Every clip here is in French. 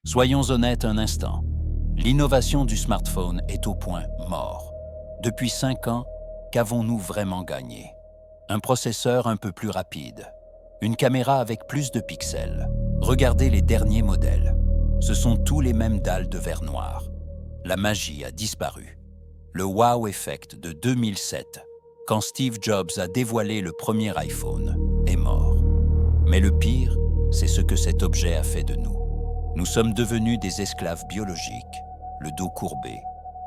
Soyons honnêtes un instant. L'innovation du smartphone est au point mort. Depuis 5 ans, qu'avons-nous vraiment gagné? Un processeur un peu plus rapide, une caméra avec plus de pixels. Regardez les derniers modèles. Ce sont tous les mêmes dalles de verre noir. La magie a disparu. Le wow effect de 2007, quand Steve Jobs a dévoilé le premier iPhone, est mort. Mais le pire, c'est ce que cet objet a fait de nous. Nous sommes devenus des esclaves biologiques, le dos courbé,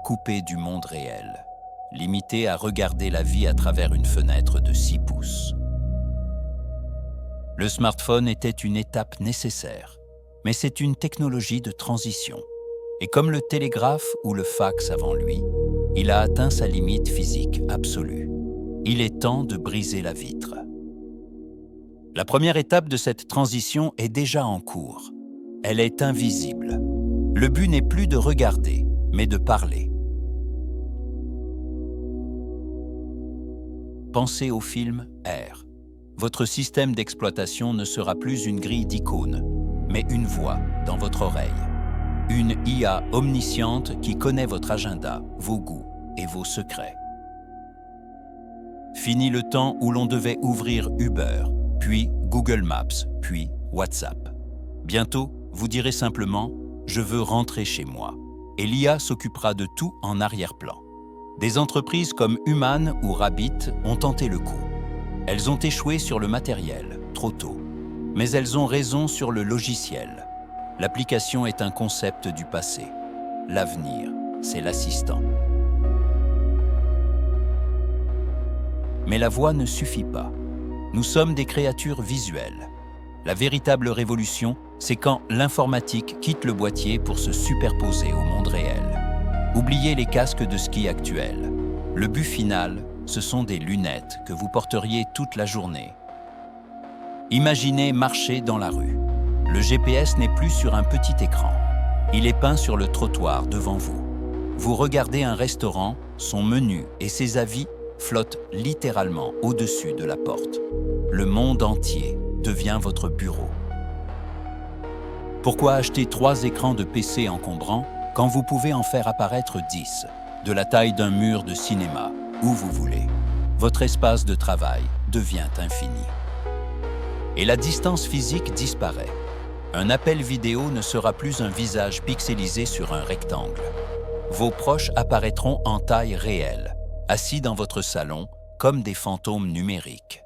coupés du monde réel, limités à regarder la vie à travers une fenêtre de 6 pouces. Le smartphone était une étape nécessaire, mais c'est une technologie de transition. Et comme le télégraphe ou le fax avant lui, il a atteint sa limite physique absolue. Il est temps de briser la vitre. La première étape de cette transition est déjà en cours. Elle est invisible. Le but n'est plus de regarder, mais de parler. Pensez au film R. Votre système d'exploitation ne sera plus une grille d'icônes, mais une voix dans votre oreille. Une IA omnisciente qui connaît votre agenda, vos goûts et vos secrets. Fini le temps où l'on devait ouvrir Uber, puis Google Maps, puis WhatsApp. Bientôt, vous direz simplement « Je veux rentrer chez moi » et l'IA s'occupera de tout en arrière-plan. Des entreprises comme Human ou Rabbit ont tenté le coup. Elles ont échoué sur le matériel, trop tôt. Mais elles ont raison sur le logiciel. L'application est un concept du passé. L'avenir, c'est l'assistant. Mais la voix ne suffit pas. Nous sommes des créatures visuelles. La véritable révolution, c'est quand l'informatique quitte le boîtier pour se superposer au monde réel. Oubliez les casques de ski actuels. Le but final, ce sont des lunettes que vous porteriez toute la journée. Imaginez marcher dans la rue. Le GPS n'est plus sur un petit écran. Il est peint sur le trottoir devant vous. Vous regardez un restaurant, son menu et ses avis flottent littéralement au-dessus de la porte. Le monde entier devient votre bureau. Pourquoi acheter 3 écrans de PC encombrants quand vous pouvez en faire apparaître 10, de la taille d'un mur de cinéma, où vous voulez? Votre espace de travail devient infini. Et la distance physique disparaît. Un appel vidéo ne sera plus un visage pixelisé sur un rectangle. Vos proches apparaîtront en taille réelle, assis dans votre salon comme des fantômes numériques.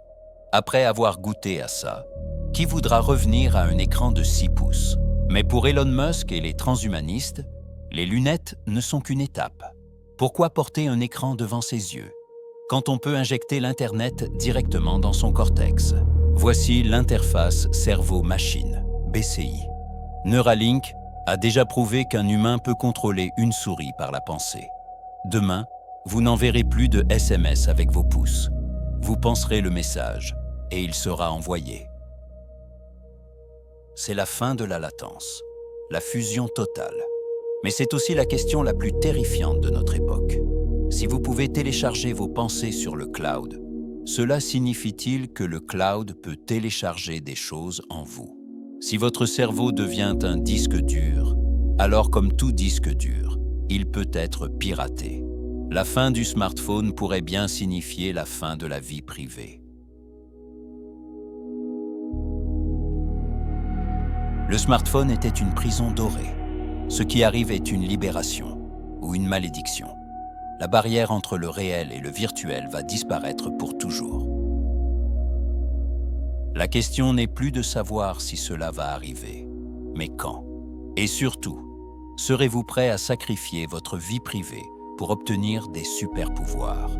Après avoir goûté à ça, qui voudra revenir à un écran de 6 pouces? Mais pour Elon Musk et les transhumanistes, les lunettes ne sont qu'une étape. Pourquoi porter un écran devant ses yeux quand on peut injecter l'Internet directement dans son cortex? Voici l'interface cerveau-machine, BCI. Neuralink a déjà prouvé qu'un humain peut contrôler une souris par la pensée. Demain, vous n'enverrez plus de SMS avec vos pouces. Vous penserez le message et il sera envoyé. C'est la fin de la latence, la fusion totale. Mais c'est aussi la question la plus terrifiante de notre époque. Si vous pouvez télécharger vos pensées sur le cloud, cela signifie-t-il que le cloud peut télécharger des choses en vous? Si votre cerveau devient un disque dur, alors comme tout disque dur, il peut être piraté. La fin du smartphone pourrait bien signifier la fin de la vie privée. Le smartphone était une prison dorée. Ce qui arrive est une libération ou une malédiction. La barrière entre le réel et le virtuel va disparaître pour toujours. La question n'est plus de savoir si cela va arriver, mais quand. Et surtout, serez-vous prêt à sacrifier votre vie privée pour obtenir des super-pouvoirs?